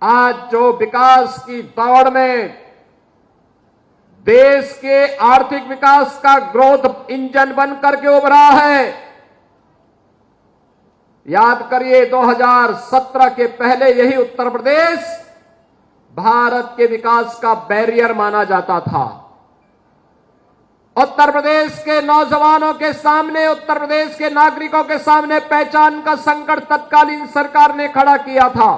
आज जो विकास की दौड़ में देश के आर्थिक विकास का ग्रोथ इंजन बनकर के उभरा है, याद करिए 2017 के पहले यही उत्तर प्रदेश भारत के विकास का बैरियर माना जाता था। उत्तर प्रदेश के नौजवानों के सामने, उत्तर प्रदेश के नागरिकों के सामने पहचान का संकट तत्कालीन सरकार ने खड़ा किया था।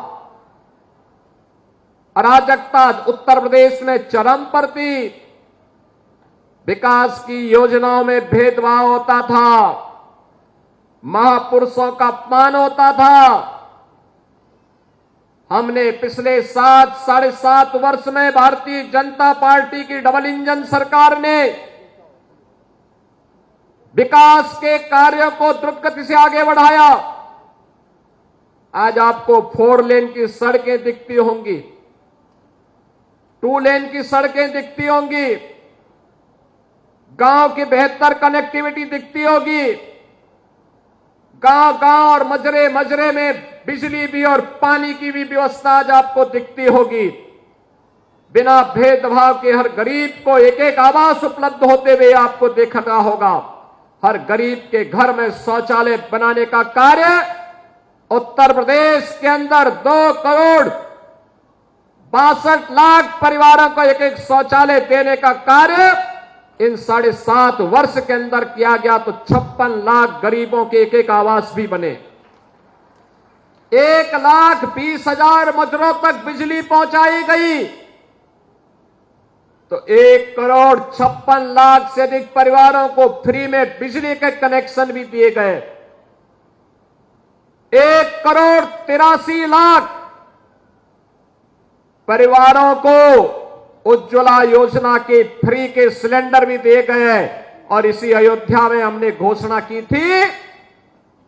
अराजकता उत्तर प्रदेश में चरम पर थी। विकास की योजनाओं में भेदभाव होता था, महापुरुषों का अपमान होता था। हमने पिछले 7-7.5 वर्ष में भारतीय जनता पार्टी की डबल इंजन सरकार ने विकास के कार्यों को द्रुत गति से आगे बढ़ाया। आज आपको 4 लेन की सड़कें दिखती होंगी, 2 लेन की सड़कें दिखती होंगी, गांव की बेहतर कनेक्टिविटी दिखती होगी, गांव और मजरे मजरे में बिजली भी और पानी की भी व्यवस्था आज आपको दिखती होगी। बिना भेदभाव के हर गरीब को एक एक आवास उपलब्ध होते हुए आपको देखना होगा। हर गरीब के घर में शौचालय बनाने का कार्य उत्तर प्रदेश के अंदर 2 करोड़ 62 लाख परिवारों को एक एक शौचालय देने का कार्य इन 7.5 वर्ष के अंदर किया गया। तो 56 लाख गरीबों के एक एक आवास भी बने। 1,20,000 मजरों तक बिजली पहुंचाई गई। तो 1 करोड़ 56 लाख से अधिक परिवारों को फ्री में बिजली के कनेक्शन भी दिए गए। 1 करोड़ 83 लाख परिवारों को उज्ज्वला योजना के फ्री के सिलेंडर भी दिए गए। और इसी अयोध्या में हमने घोषणा की थी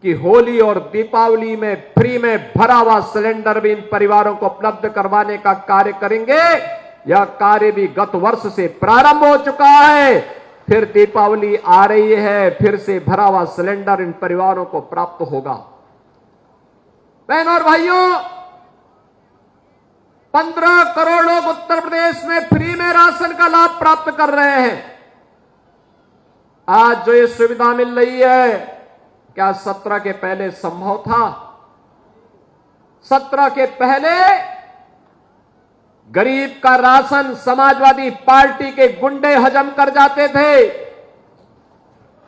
कि होली और दीपावली में फ्री में भरा हुआ सिलेंडर भी इन परिवारों को उपलब्ध करवाने का कार्य करेंगे। यह कार्य भी गत वर्ष से प्रारंभ हो चुका है। फिर दीपावली आ रही है, फिर से भरा हुआ सिलेंडर इन परिवारों को प्राप्त होगा। बहनों और भाइयों, 15 करोड़ लोग उत्तर प्रदेश में फ्री में राशन का लाभ प्राप्त कर रहे हैं। आज जो ये सुविधा मिल रही है, क्या 17 के पहले संभव था? 17 के पहले गरीब का राशन समाजवादी पार्टी के गुंडे हजम कर जाते थे।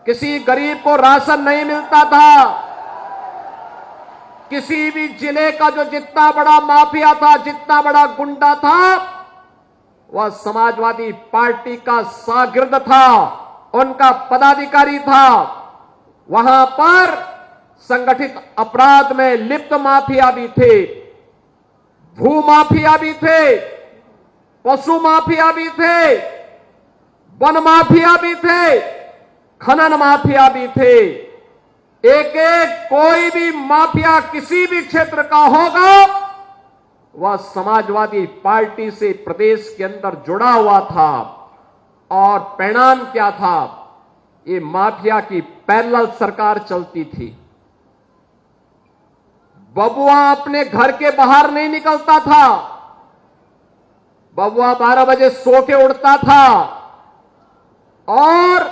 किसी गरीब को राशन नहीं मिलता था। किसी भी जिले का जो जितना बड़ा माफिया था, जितना बड़ा गुंडा था, वह समाजवादी पार्टी का शागिर्द था, उनका पदाधिकारी था। वहां पर संगठित अपराध में लिप्त माफिया भी थे, भू माफिया भी थे, पशु माफिया भी थे, वन माफिया भी थे, खनन माफिया भी थे। एक एक कोई भी माफिया किसी भी क्षेत्र का होगा, वह समाजवादी पार्टी से प्रदेश के अंदर जुड़ा हुआ था। और परिणाम क्या था? ये माफिया की पैरेलल सरकार चलती थी। बबुआ अपने घर के बाहर नहीं निकलता था। बबुआ 12 बजे सो के उड़ता था और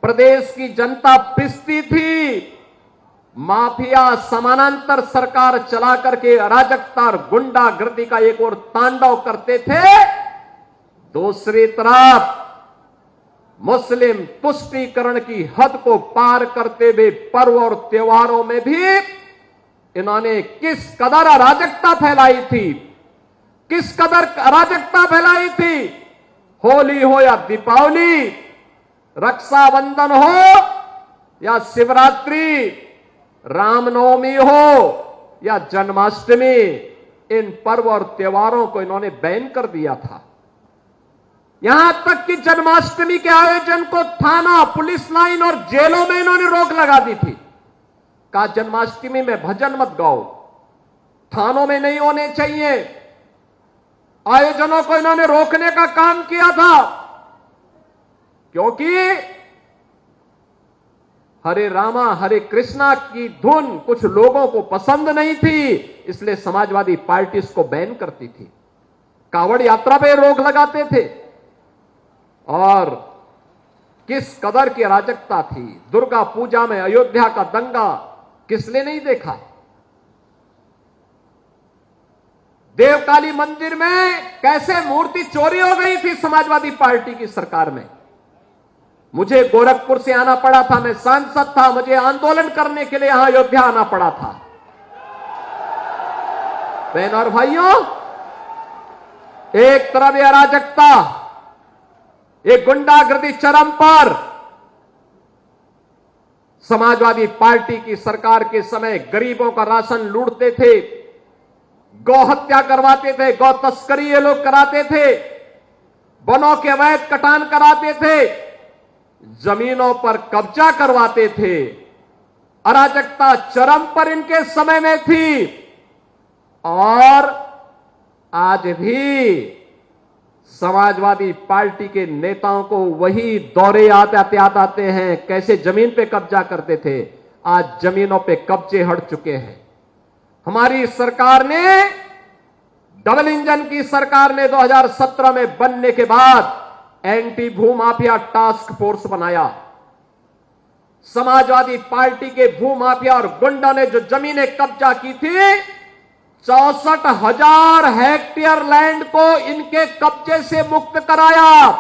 प्रदेश की जनता पिसती थी। माफिया समानांतर सरकार चला करके अराजकता और गुंडागर्दी का एक और तांडव करते थे। दूसरी तरफ मुस्लिम तुष्टीकरण की हद को पार करते हुए पर्व और त्योहारों में भी इन्होंने किस कदर अराजकता फैलाई थी, किस कदर अराजकता फैलाई थी। होली हो या दीपावली, रक्षाबंधन हो या शिवरात्रि, रामनवमी हो या जन्माष्टमी, इन पर्व और त्योहारों को इन्होंने बैन कर दिया था। यहां तक कि जन्माष्टमी के आयोजन को थाना, पुलिस लाइन और जेलों में इन्होंने रोक लगा दी थी। कहा जन्माष्टमी में भजन मत गाओ, थानों में नहीं होने चाहिए। आयोजनों को इन्होंने रोकने का काम किया था, क्योंकि हरे रामा हरे कृष्णा की धुन कुछ लोगों को पसंद नहीं थी, इसलिए समाजवादी पार्टी इसको बैन करती थी, कांवड़ यात्रा पे रोक लगाते थे। और किस कदर की अराजकता थी। दुर्गा पूजा में अयोध्या का दंगा किसने नहीं देखा। देवकाली मंदिर में कैसे मूर्ति चोरी हो गई थी समाजवादी पार्टी की सरकार में। मुझे गोरखपुर से आना पड़ा था, मैं सांसद था, मुझे आंदोलन करने के लिए यहां अयोध्या आना पड़ा था। बहन और भाइयों, एक तरफ यह अराजकता, एक गुंडागर्दी चरम पर। समाजवादी पार्टी की सरकार के समय गरीबों का राशन लूटते थे, गौ हत्या करवाते थे, गौ तस्करी ये लोग कराते थे, वनों के अवैध कटान कराते थे, जमीनों पर कब्जा करवाते थे। अराजकता चरम पर इनके समय में थी। और आज भी समाजवादी पार्टी के नेताओं को वही दौरे आते हैं, कैसे जमीन पे कब्जा करते थे। आज जमीनों पे कब्जे हट चुके हैं। हमारी सरकार ने, डबल इंजन की सरकार ने 2017 में बनने के बाद एंटी भूमाफिया टास्क फोर्स बनाया। समाजवादी पार्टी के भूमाफिया और गुंडों ने जो जमीनें कब्जा की थी, 64,000 हेक्टेयर लैंड को इनके कब्जे से मुक्त कराया।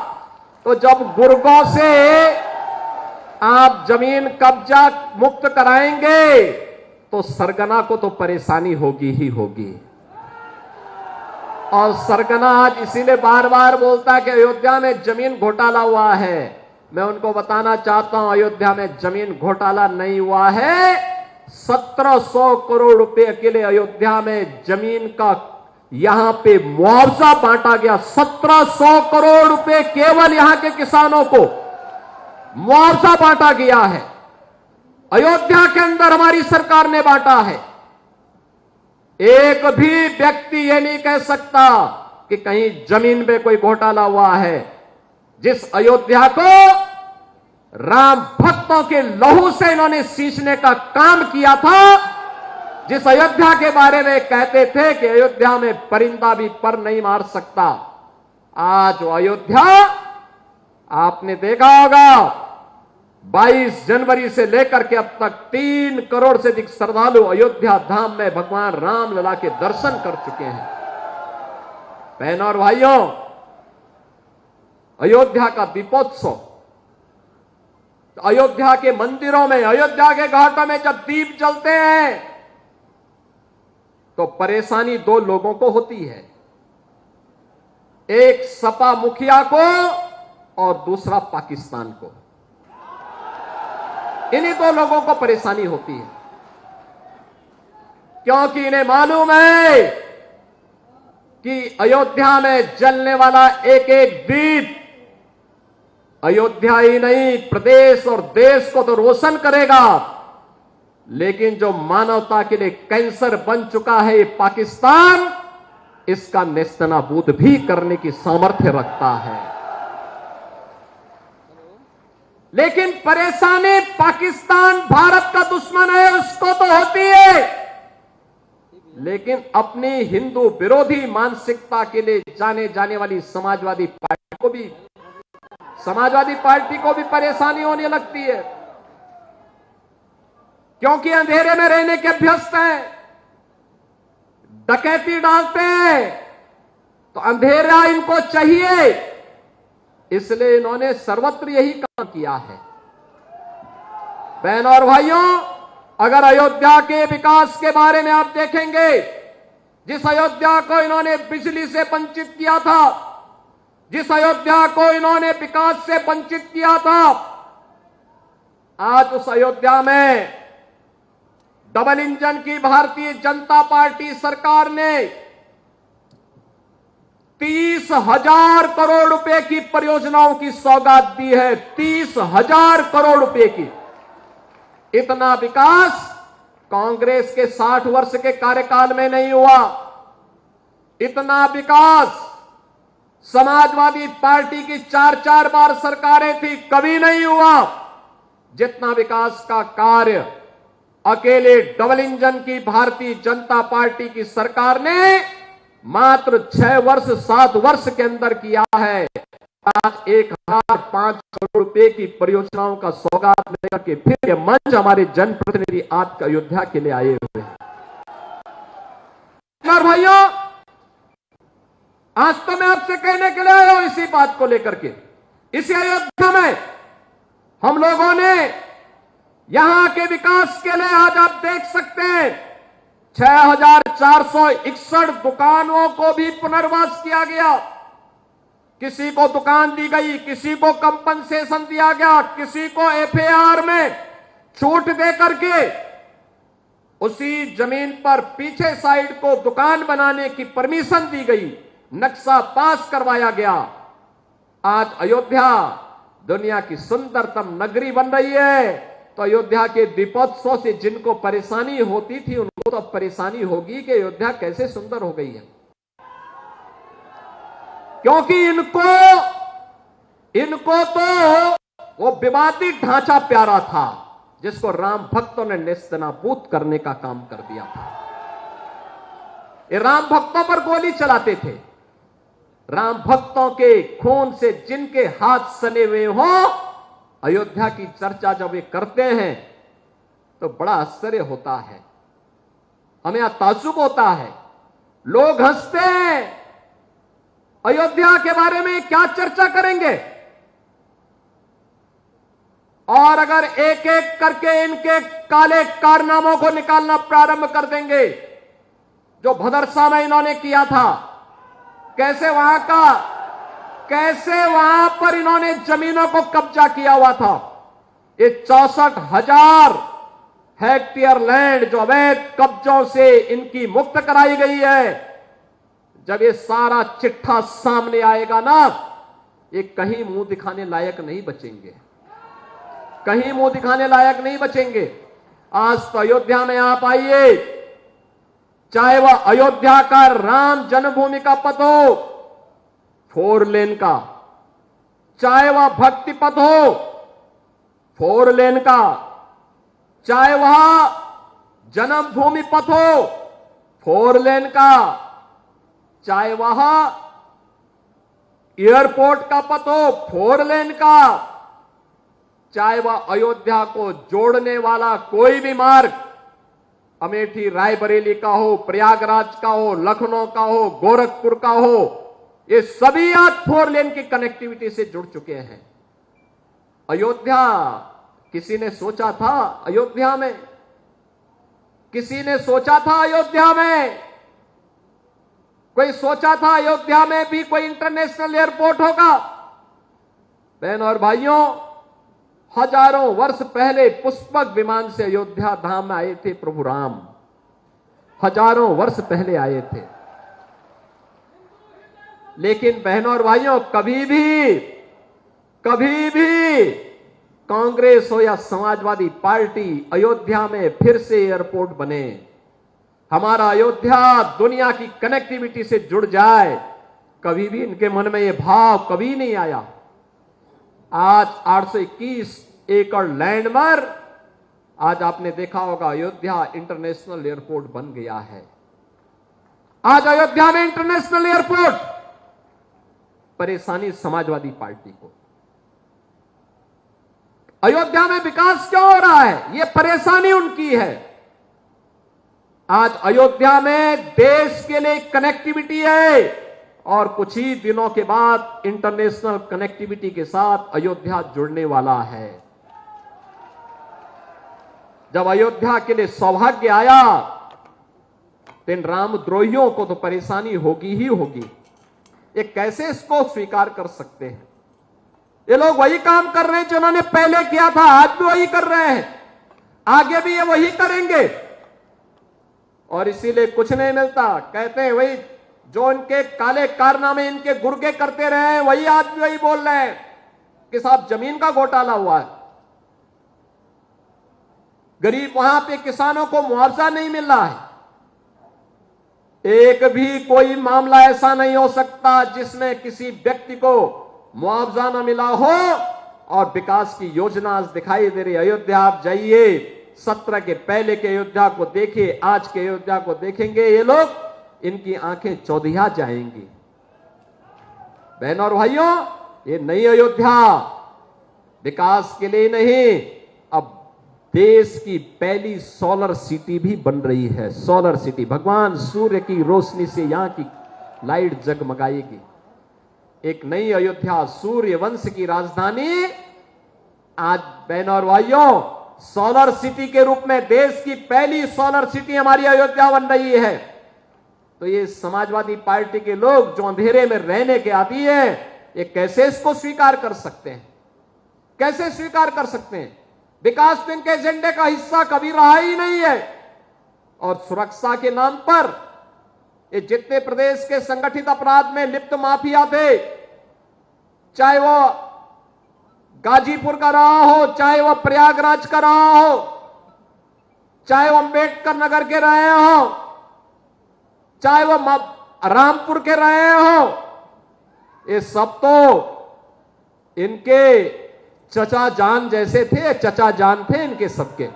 तो जब गुर्गों से आप जमीन कब्जा मुक्त कराएंगे तो सरगना को तो परेशानी होगी ही होगी। और सरगना आज इसीलिए बार बार बोलता है कि अयोध्या में जमीन घोटाला हुआ है। मैं उनको बताना चाहता हूं, अयोध्या में जमीन घोटाला नहीं हुआ है। 1700 करोड़ रुपए के लिए अयोध्या में जमीन का यहां पे मुआवजा बांटा गया। 1700 करोड़ रुपए केवल यहां के किसानों को मुआवजा बांटा गया है। अयोध्या के अंदर हमारी सरकार ने बांटा है। एक भी व्यक्ति यह नहीं कह सकता कि कहीं जमीन पे कोई घोटाला हुआ है। जिस अयोध्या को राम भक्तों के लहू से इन्होंने सींचने का काम किया था, जिस अयोध्या के बारे में कहते थे कि अयोध्या में परिंदा भी पर नहीं मार सकता, आज वो अयोध्या आपने देखा होगा 22 जनवरी से लेकर के अब तक 3 करोड़ से अधिक श्रद्धालु अयोध्या धाम में भगवान राम लला के दर्शन कर चुके हैं। बहनों और भाइयों, अयोध्या का दीपोत्सव, अयोध्या के मंदिरों में, अयोध्या के घाटों में जब दीप जलते हैं तो परेशानी 2 लोगों को होती है, एक सपा मुखिया को और दूसरा पाकिस्तान को। इन्हीं 2 लोगों को परेशानी होती है, क्योंकि इन्हें मालूम है कि अयोध्या में जलने वाला एक एक दीप अयोध्या ही नहीं प्रदेश और देश को तो रोशन करेगा, लेकिन जो मानवता के लिए कैंसर बन चुका है ये पाकिस्तान, इसका नेस्तनाबूद भी करने की सामर्थ्य रखता है। लेकिन परेशानी पाकिस्तान भारत का दुश्मन है उसको तो होती है, लेकिन अपनी हिंदू विरोधी मानसिकता के लिए जाने जाने वाली समाजवादी पार्टी को भी परेशानी होने लगती है, क्योंकि अंधेरे में रहने के अभ्यस्त हैं, डकैती डालते हैं तो अंधेरा इनको चाहिए, इसलिए इन्होंने सर्वत्र यही काम किया है। बहनों और भाइयों, अगर अयोध्या के विकास के बारे में आप देखेंगे, जिस अयोध्या को इन्होंने बिजली से वंचित किया था, जिस अयोध्या को इन्होंने विकास से वंचित किया था, आज उस अयोध्या में डबल इंजन की भारतीय जनता पार्टी सरकार ने 30,000 करोड़ रुपए की परियोजनाओं की सौगात दी है। 30,000 करोड़ रुपए की। इतना विकास कांग्रेस के 60 वर्ष के कार्यकाल में नहीं हुआ। इतना विकास समाजवादी पार्टी की 4-4 बार सरकारें थी, कभी नहीं हुआ। जितना विकास का कार्य अकेले डबल इंजन की भारतीय जनता पार्टी की सरकार ने मात्र 6 वर्ष 7 वर्ष के अंदर किया है। आज 1,500 करोड़ रुपए की परियोजनाओं का सौगात लेकर के फिर ये मंच हमारे जनप्रतिनिधि आज अयोध्या के लिए आए हुए हैं। और भाइयों, आज तो मैं आपसे कहने के लिए आया हूं इसी बात को लेकर के। इसी अयोध्या में हम लोगों ने यहां के विकास के लिए आज आप देख सकते हैं 6,461 दुकानों को भी पुनर्वास किया गया। किसी को दुकान दी गई, किसी को कंपनसेशन दिया गया, किसी को एफएआर में छूट दे करके उसी जमीन पर पीछे साइड को दुकान बनाने की परमिशन दी गई, नक्शा पास करवाया गया। आज अयोध्या दुनिया की सुंदरतम नगरी बन रही है। तो अयोध्या के दीपोत्सव से जिनको परेशानी होती थी उनको तो परेशानी होगी कि अयोध्या कैसे सुंदर हो गई है, क्योंकि इनको तो वो विवादित ढांचा प्यारा था जिसको राम भक्तों ने नेस्तनाबूद करने का काम कर दिया था। ये राम भक्तों पर गोली चलाते थे। राम भक्तों के खून से जिनके हाथ सने हुए हों, अयोध्या की चर्चा जब ये करते हैं तो बड़ा आश्चर्य होता है, हमें ताज्जुब होता है। लोग हंसते हैं। अयोध्या के बारे में क्या चर्चा करेंगे? और अगर एक एक करके इनके काले कारनामों को निकालना प्रारंभ कर देंगे, जो भदरसा में इन्होंने किया था, कैसे वहां पर इन्होंने जमीनों को कब्जा किया हुआ था। ये 64,000 हेक्टेयर लैंड जो अवैध कब्जों से इनकी मुक्त कराई गई है, जब ये सारा चिट्ठा सामने आएगा ना, ये कहीं मुंह दिखाने लायक नहीं बचेंगे, कहीं मुंह दिखाने लायक नहीं बचेंगे। आज तो अयोध्या में आप आइए, चाहे वह अयोध्या का राम जन्मभूमि का पथ हो 4 लेन का, चाहे वह भक्ति पथ हो 4 लेन का, चाहे वह जन्मभूमि पथ हो 4 लेन का, चाहे वह एयरपोर्ट का पथ हो 4 लेन का, चाहे वह अयोध्या को जोड़ने वाला कोई भी मार्ग अमेठी रायबरेली का हो, प्रयागराज का हो, लखनऊ का हो, गोरखपुर का हो, ये सभी आज 4 लेन की कनेक्टिविटी से जुड़ चुके हैं। अयोध्या, किसी ने सोचा था अयोध्या में, किसी ने सोचा था अयोध्या में, कोई सोचा था अयोध्या में भी कोई इंटरनेशनल एयरपोर्ट होगा? बहनों और भाइयों, हजारों वर्ष पहले पुष्पक विमान से अयोध्या धाम में आए थे प्रभु राम, हजारों वर्ष पहले आए थे। लेकिन बहनों और भाइयों, कभी भी कांग्रेस हो या समाजवादी पार्टी अयोध्या में फिर से एयरपोर्ट बने, हमारा अयोध्या दुनिया की कनेक्टिविटी से जुड़ जाए, कभी भी इनके मन में यह भाव कभी नहीं आया। आज 821 एकड़ लैंड पर आज आपने देखा होगा अयोध्या इंटरनेशनल एयरपोर्ट बन गया है। आज अयोध्या में इंटरनेशनल एयरपोर्ट, परेशानी समाजवादी पार्टी को। अयोध्या में विकास क्यों हो रहा है? यह परेशानी उनकी है। आज अयोध्या में देश के लिए कनेक्टिविटी है और कुछ ही दिनों के बाद इंटरनेशनल कनेक्टिविटी के साथ अयोध्या जुड़ने वाला है। जब अयोध्या के लिए सौभाग्य आया तो इन रामद्रोहियों को तो परेशानी होगी ही होगी। ये कैसे इसको स्वीकार कर सकते हैं? ये लोग वही काम कर रहे हैं जो उन्होंने पहले किया था, आज भी वही कर रहे हैं, आगे भी ये वही करेंगे। और इसीलिए कुछ नहीं मिलता। कहते हैं वही जो इनके काले कारनामे इनके गुर्गे करते रहे हैं, वही आज भी वही बोल रहे हैं कि साहब जमीन का घोटाला हुआ है, गरीब वहां पे किसानों को मुआवजा नहीं मिल रहा है। एक भी कोई मामला ऐसा नहीं हो सकता जिसमें किसी व्यक्ति को मुआवजा न मिला हो और विकास की योजना आज दिखाई दे रही। अयोध्या आप जाइए, 17 के पहले के अयोध्या को देखिए, आज के अयोध्या को देखेंगे ये लोग, इनकी आंखें चौधिया जाएंगी। बहनों और भाइयों, ये नई अयोध्या विकास के लिए नहीं, अब देश की पहली सोलर सिटी भी बन रही है। सोलर सिटी, भगवान सूर्य की रोशनी से यहां की लाइट जगमगाएगी। एक नई अयोध्या, सूर्य वंश की राजधानी, आज बहनों और भाइयों सोलर सिटी के रूप में देश की पहली सोलर सिटी हमारी अयोध्या बन रही है। तो ये समाजवादी पार्टी के लोग जो अंधेरे में रहने के आदी है, ये कैसे इसको स्वीकार कर सकते हैं? कैसे स्वीकार कर सकते हैं? विकास तो इनके एजेंडे का हिस्सा कभी रहा ही नहीं है। और सुरक्षा के नाम पर ये जितने प्रदेश के संगठित अपराध में लिप्त माफिया थे, चाहे वो गाजीपुर का रहा हो, चाहे वो प्रयागराज का रहा हो, चाहे वो अंबेडकर नगर के रहे हो, चाहे वो रामपुर के रहे हो, ये सब तो इनके चचा जान जैसे थे, चचा जान थे इनके सबके।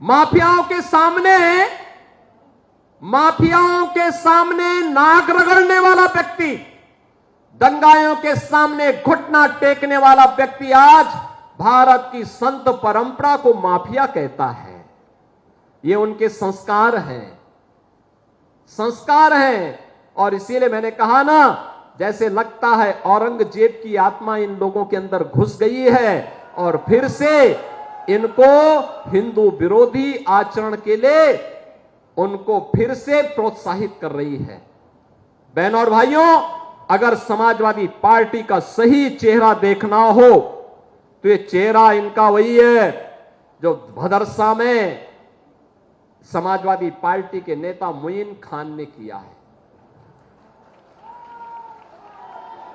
माफियाओं के सामने नाक रगड़ने वाला व्यक्ति, दंगाइयों के सामने घुटना टेकने वाला व्यक्ति आज भारत की संत परंपरा को माफिया कहता है। ये उनके संस्कार हैं। और इसीलिए मैंने कहा ना, जैसे लगता है औरंगजेब की आत्मा इन लोगों के अंदर घुस गई है और फिर से इनको हिंदू विरोधी आचरण के लिए उनको फिर से प्रोत्साहित कर रही है। बहनों और भाइयों, अगर समाजवादी पार्टी का सही चेहरा देखना हो तो ये चेहरा इनका वही है जो भदरसा में समाजवादी पार्टी के नेता मुइन खान ने किया है।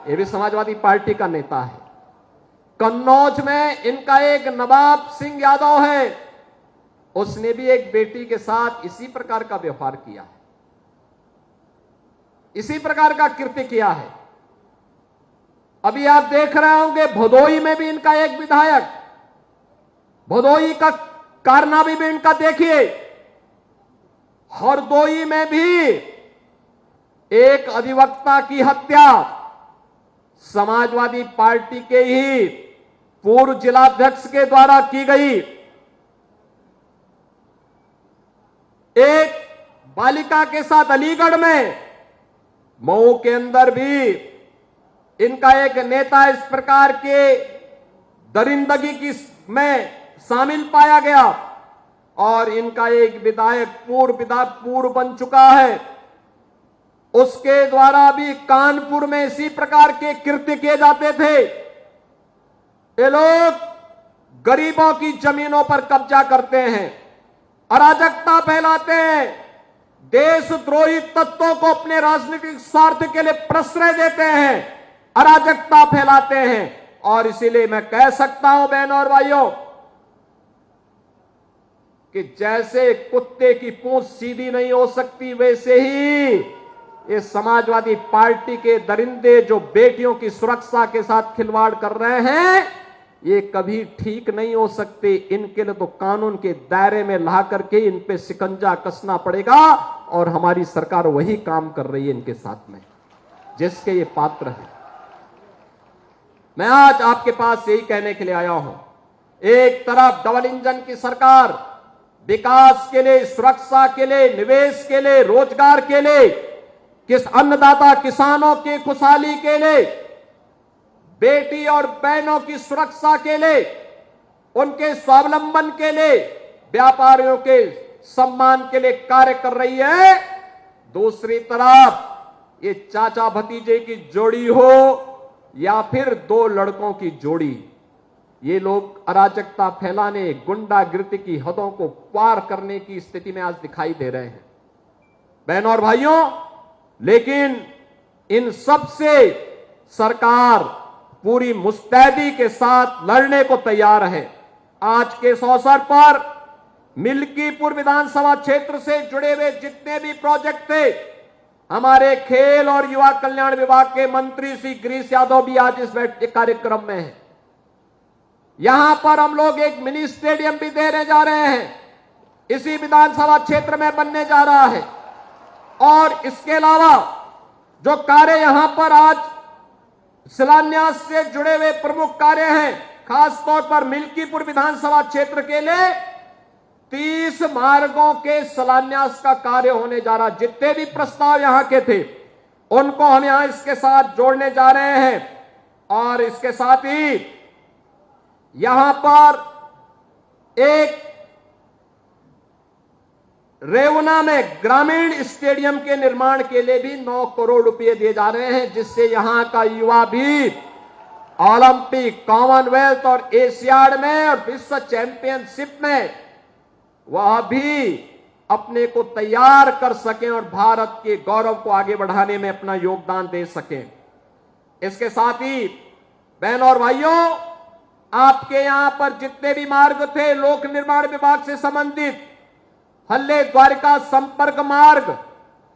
ये भी समाजवादी पार्टी का नेता है। कन्नौज में इनका एक नवाब सिंह यादव है, उसने भी एक बेटी के साथ इसी प्रकार का व्यवहार किया है, इसी प्रकार का कृत्य किया है। अभी आप देख रहे होंगे भदोई में भी इनका एक विधायक, भदोई का कारनामा भी इनका देखिए। हरदोई में भी एक अधिवक्ता की हत्या समाजवादी पार्टी के ही पूर्व जिलाध्यक्ष के द्वारा की गई। एक बालिका के साथ अलीगढ़ में, मऊ के अंदर भी इनका एक नेता इस प्रकार के दरिंदगी की में शामिल पाया गया और इनका एक विधायक पूर्व बन चुका है, उसके द्वारा भी कानपुर में इसी प्रकार के कृत्य किए जाते थे। ये लोग गरीबों की जमीनों पर कब्जा करते हैं, अराजकता फैलाते हैं, देशद्रोही तत्वों को अपने राजनीतिक स्वार्थ के लिए प्रश्रय देते हैं, अराजकता फैलाते हैं। और इसीलिए मैं कह सकता हूं बहनों और भाइयों कि जैसे कुत्ते की पूंछ सीधी नहीं हो सकती, वैसे ही ये समाजवादी पार्टी के दरिंदे जो बेटियों की सुरक्षा के साथ खिलवाड़ कर रहे हैं, ये कभी ठीक नहीं हो सकते। इनके लिए तो कानून के दायरे में ला करके इन पे शिकंजा कसना पड़ेगा और हमारी सरकार वही काम कर रही है इनके साथ में, जिसके ये पात्र हैं। मैं आज आपके पास यही कहने के लिए आया हूं, एक तरफ डबल इंजन की सरकार विकास के लिए, सुरक्षा के लिए, निवेश के लिए, रोजगार के लिए, अन्नदाता किसानों की खुशहाली के लिए, बेटी और बहनों की सुरक्षा के लिए, उनके स्वावलंबन के लिए, व्यापारियों के सम्मान के लिए कार्य कर रही है। दूसरी तरफ ये चाचा भतीजे की जोड़ी हो या फिर दो लड़कों की जोड़ी, ये लोग अराजकता फैलाने, गुंडागिर्दी की हदों को पार करने की स्थिति में आज दिखाई दे रहे हैं बहनों और भाइयों। लेकिन इन सब से सरकार पूरी मुस्तैदी के साथ लड़ने को तैयार है। आज के इस अवसर पर मिल्कीपुर विधानसभा क्षेत्र से जुड़े हुए जितने भी प्रोजेक्ट थे, हमारे खेल और युवा कल्याण विभाग के मंत्री श्री गिरीश यादव भी आज इस कार्यक्रम में हैं। यहां पर हम लोग एक मिनी स्टेडियम भी देने जा रहे हैं, इसी विधानसभा क्षेत्र में बनने जा रहा है। और इसके अलावा जो कार्य यहां पर आज शिलान्यास से जुड़े हुए प्रमुख कार्य हैं, खासतौर पर मिल्कीपुर विधानसभा क्षेत्र के लिए 30 मार्गों के शिलान्यास का कार्य होने जा रहा। जितने भी प्रस्ताव यहां के थे उनको हम यहां इसके साथ जोड़ने जा रहे हैं। और इसके साथ ही यहां पर एक रेवना में ग्रामीण स्टेडियम के निर्माण के लिए भी 9 करोड़ रुपए दिए जा रहे हैं, जिससे यहां का युवा भी ओलंपिक, कॉमनवेल्थ और एशियाड में और विश्व चैंपियनशिप में वह भी अपने को तैयार कर सकें और भारत के गौरव को आगे बढ़ाने में अपना योगदान दे सकें। इसके साथ ही बहनों और भाइयों, आपके यहां पर जितने भी मार्ग थे लोक निर्माण विभाग से संबंधित, हल्ले द्वारिका संपर्क मार्ग,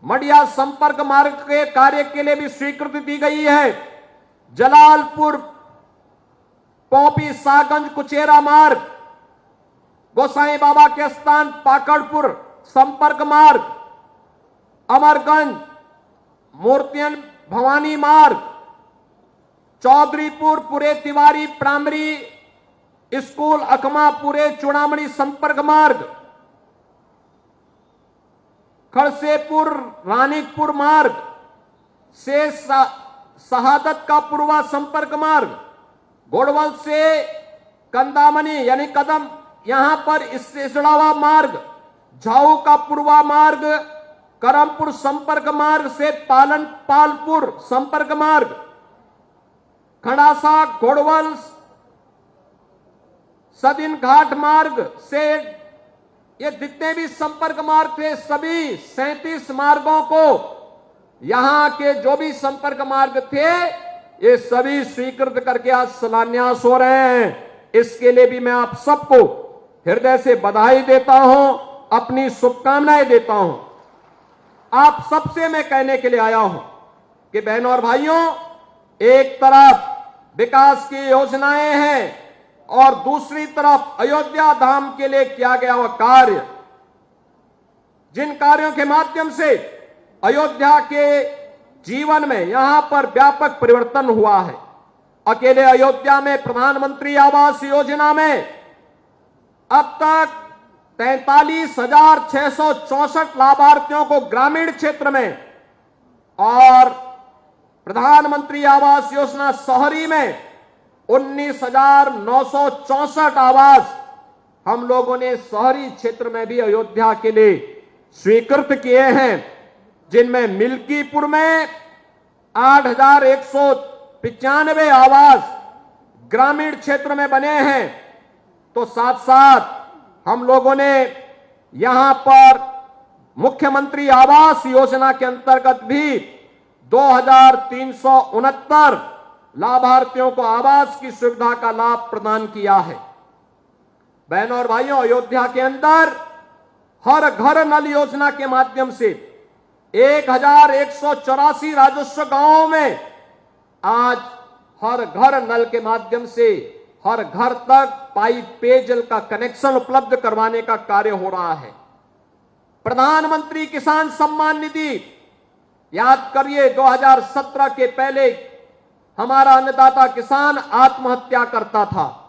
मडिया संपर्क मार्ग के कार्य के लिए भी स्वीकृति दी गई है। जलालपुर पोपी सागंज कुचेरा मार्ग, गोसाई बाबा के स्थान पाकड़पुर संपर्क मार्ग, अमरगंज मूर्तियन भवानी मार्ग, चौधरीपुर पुरे तिवारी प्राइमरी स्कूल अकमा पुरे चूड़ामणि संपर्क मार्ग, खड़सेपुर रानीपुर मार्ग से शहादत का पूर्वा संपर्क मार्ग, गोड़वल से कंदामनी यानी कदम यहां पर इससे जुड़ावा मार्ग, झाऊ का पूर्वा मार्ग, करमपुर संपर्क मार्ग से पालपुर संपर्क मार्ग, खड़ासा गोड़वल सदिन घाट मार्ग से ये जितने भी संपर्क मार्ग थे सभी 37 मार्गों को, यहां के जो भी संपर्क मार्ग थे ये सभी स्वीकृत करके आज शिलान्यास हो रहे हैं। इसके लिए भी मैं आप सबको हृदय से बधाई देता हूं, अपनी शुभकामनाएं देता हूं। आप सबसे मैं कहने के लिए आया हूं कि बहनों और भाइयों, एक तरफ विकास की योजनाएं हैं और दूसरी तरफ अयोध्या धाम के लिए किया गया वह कार्य, जिन कार्यों के माध्यम से अयोध्या के जीवन में यहां पर व्यापक परिवर्तन हुआ है। अकेले अयोध्या में प्रधानमंत्री आवास योजना में अब तक 43,664 लाभार्थियों को ग्रामीण क्षेत्र में और प्रधानमंत्री आवास योजना शहरी में 19,964 आवास हम लोगों ने शहरी क्षेत्र में भी अयोध्या के लिए स्वीकृत किए हैं, जिनमें मिल्कीपुर में 8,195 आवास ग्रामीण क्षेत्र में बने हैं। तो साथ साथ हम लोगों ने यहां पर मुख्यमंत्री आवास योजना के अंतर्गत भी 2,369 लाभार्थियों को आवास की सुविधा का लाभ प्रदान किया है। बहनों और भाइयों, अयोध्या के अंदर हर घर नल योजना के माध्यम से 1,184 राजस्व गांवों में आज हर घर नल के माध्यम से हर घर तक पाइप पेयजल का कनेक्शन उपलब्ध करवाने का कार्य हो रहा है। प्रधानमंत्री किसान सम्मान निधि, याद करिए 2017 के पहले हमारा अन्नदाता किसान आत्महत्या करता था।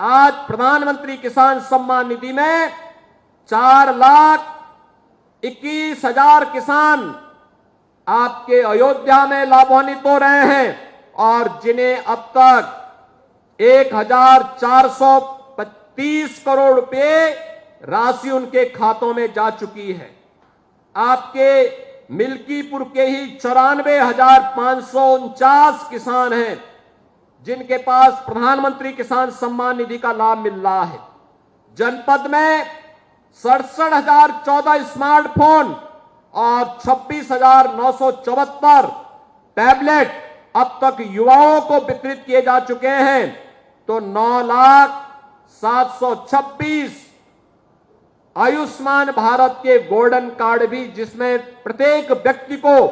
आज प्रधानमंत्री किसान सम्मान निधि में 4,21,000 किसान आपके अयोध्या में लाभान्वित हो रहे हैं और जिन्हें अब तक 1,435 करोड़ रुपए राशि उनके खातों में जा चुकी है। आपके मिल्कीपुर के ही 94,549 किसान हैं जिनके पास प्रधानमंत्री किसान सम्मान निधि का लाभ मिल रहा है। जनपद में 67,014 स्मार्टफोन और 26,974 टैबलेट अब तक युवाओं को वितरित किए जा चुके हैं। तो 9,726 आयुष्मान भारत के गोल्डन कार्ड भी, जिसमें प्रत्येक व्यक्ति को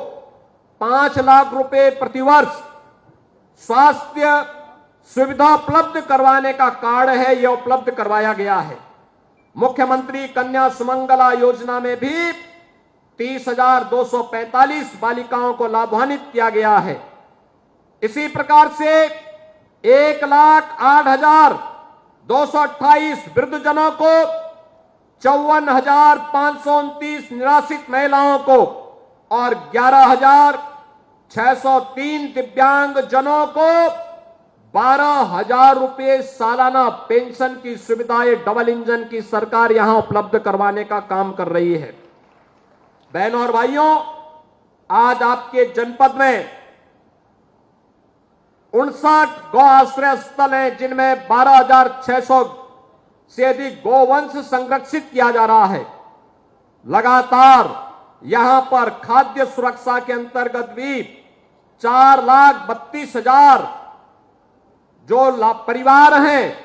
5 लाख रुपए प्रतिवर्ष स्वास्थ्य सुविधा उपलब्ध करवाने का कार्ड है, यह उपलब्ध करवाया गया है। मुख्यमंत्री कन्या सुमंगला योजना में भी 30,245 बालिकाओं को लाभान्वित किया गया है। इसी प्रकार से 1,08,228 वृद्धजनों को, 54,529 निराश्रित महिलाओं को और 11,603 दिव्यांग जनों को 12,000 रुपये सालाना पेंशन की सुविधाएं डबल इंजन की सरकार यहां उपलब्ध करवाने का काम कर रही है। बहनों और भाइयों, आज आपके जनपद में 59 गौ आश्रय स्थल हैं, जिनमें 12,600 से अधिक गोवंश संरक्षित किया जा रहा है। लगातार यहां पर खाद्य सुरक्षा के अंतर्गत भी 4,32,000 जो परिवार हैं,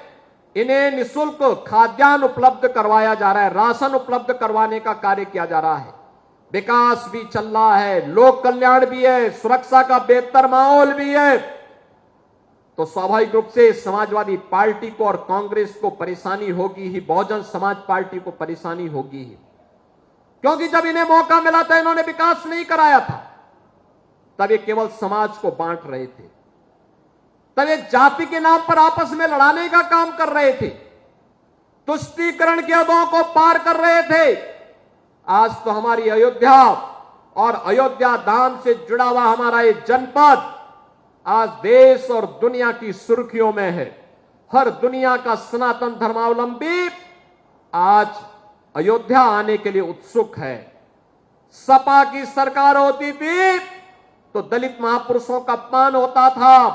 इन्हें निःशुल्क खाद्यान्न उपलब्ध करवाया जा रहा है, राशन उपलब्ध करवाने का कार्य किया जा रहा है। विकास भी चल रहा है, लोक कल्याण भी है, सुरक्षा का बेहतर माहौल भी है। तो स्वाभाविक रूप से समाजवादी पार्टी को और कांग्रेस को परेशानी होगी ही, बहुजन समाज पार्टी को परेशानी होगी ही, क्योंकि जब इन्हें मौका मिला था इन्होंने विकास नहीं कराया था। तब ये केवल समाज को बांट रहे थे, तब ये जाति के नाम पर आपस में लड़ाने का काम कर रहे थे, तुष्टीकरण के हदों को पार कर रहे थे। आज तो हमारी अयोध्या और अयोध्या धाम से जुड़ा हुआ हमारा ये जनपद आज देश और दुनिया की सुर्खियों में है। हर दुनिया का सनातन धर्मावलंबी आज अयोध्या आने के लिए उत्सुक है। सपा की सरकार होती थी तो दलित महापुरुषों का अपमान होता था,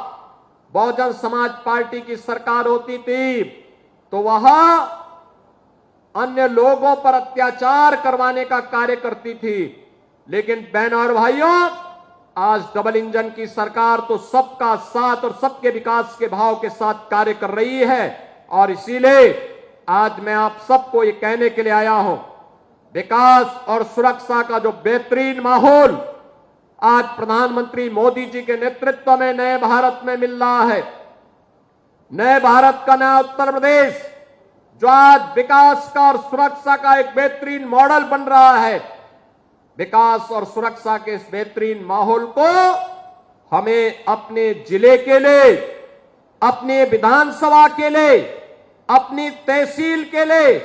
बहुजन समाज पार्टी की सरकार होती थी तो वह अन्य लोगों पर अत्याचार करवाने का कार्य करती थी। लेकिन बहनों और भाइयों, आज डबल इंजन की सरकार तो सबका साथ और सबके विकास के भाव के साथ कार्य कर रही है। और इसीलिए आज मैं आप सबको ये कहने के लिए आया हूं, विकास और सुरक्षा का जो बेहतरीन माहौल आज प्रधानमंत्री मोदी जी के नेतृत्व में नए भारत में मिल रहा है। नए भारत का नया उत्तर प्रदेश जो आज विकास का और सुरक्षा का एक बेहतरीन मॉडल बन रहा है, विकास और सुरक्षा के इस बेहतरीन माहौल को हमें अपने जिले के लिए, अपने विधानसभा के लिए, अपनी तहसील के लिए,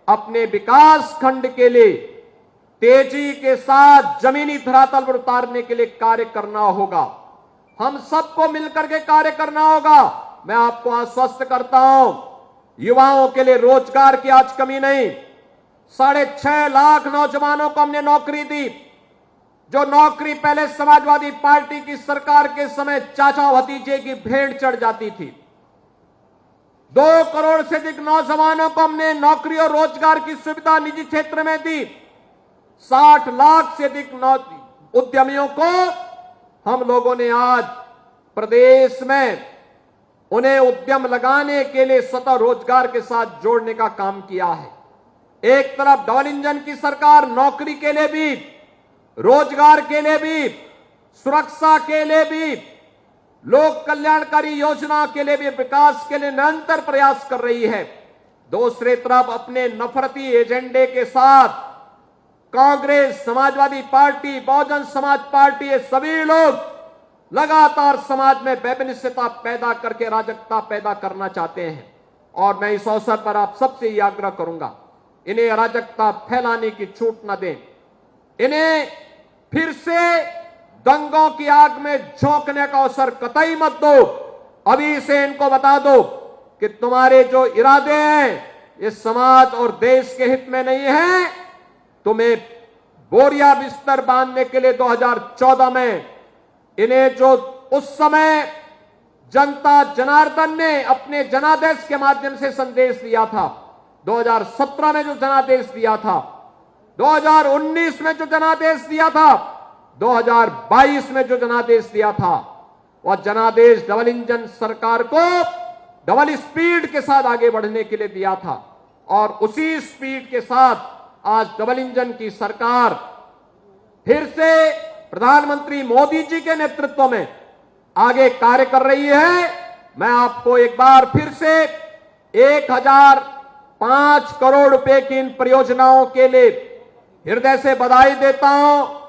अपने विकास खंड के लिए तेजी के साथ जमीनी धरातल पर उतारने के लिए कार्य करना होगा। हम सबको मिलकर के कार्य करना होगा। मैं आपको आश्वस्त करता हूं, युवाओं के लिए रोजगार की आज कमी नहीं। 6.5 लाख नौजवानों को हमने नौकरी दी। जो नौकरी पहले समाजवादी पार्टी की सरकार के समय चाचा भतीजे की भेंट चढ़ जाती थी। 2 करोड़ से अधिक नौजवानों को हमने नौकरी और रोजगार की सुविधा निजी क्षेत्र में दी। 60 लाख से अधिक उद्यमियों को हम लोगों ने आज प्रदेश में उन्हें उद्यम लगाने के लिए स्वतः रोजगार के साथ जोड़ने का काम किया है। एक तरफ डबल इंजन की सरकार नौकरी के लिए भी, रोजगार के लिए भी, सुरक्षा के लिए भी, लोक कल्याणकारी योजना के लिए भी, विकास के लिए निरंतर प्रयास कर रही है। दूसरी तरफ अपने नफरती एजेंडे के साथ कांग्रेस, समाजवादी पार्टी, बहुजन समाज पार्टी, ये सभी लोग लगातार समाज में वैमनस्यता पैदा करके अराजकता पैदा करना चाहते हैं। और मैं इस अवसर पर आप सबसे ये आग्रह करूंगा, इन्हें अराजकता फैलाने की छूट न दें। इन्हें फिर से दंगों की आग में झोंकने का अवसर कतई मत दो। अभी से इनको बता दो कि तुम्हारे जो इरादे हैं ये समाज और देश के हित में नहीं है। तुम्हें बोरिया बिस्तर बांधने के लिए 2014 में इन्हें जो उस समय जनता जनार्दन ने अपने जनादेश के माध्यम से संदेश दिया था, 2017 में जो जनादेश दिया था, 2019 में जो जनादेश दिया था, 2022 में जो जनादेश दिया था, वह जनादेश डबल इंजन सरकार को डबल स्पीड के साथ आगे बढ़ने के लिए दिया था। और उसी स्पीड के साथ आज डबल इंजन की सरकार फिर से प्रधानमंत्री मोदी जी के नेतृत्व में आगे कार्य कर रही है। मैं आपको एक बार फिर से 1005 करोड़ रुपए की इन परियोजनाओं के लिए हृदय से बधाई देता हूं।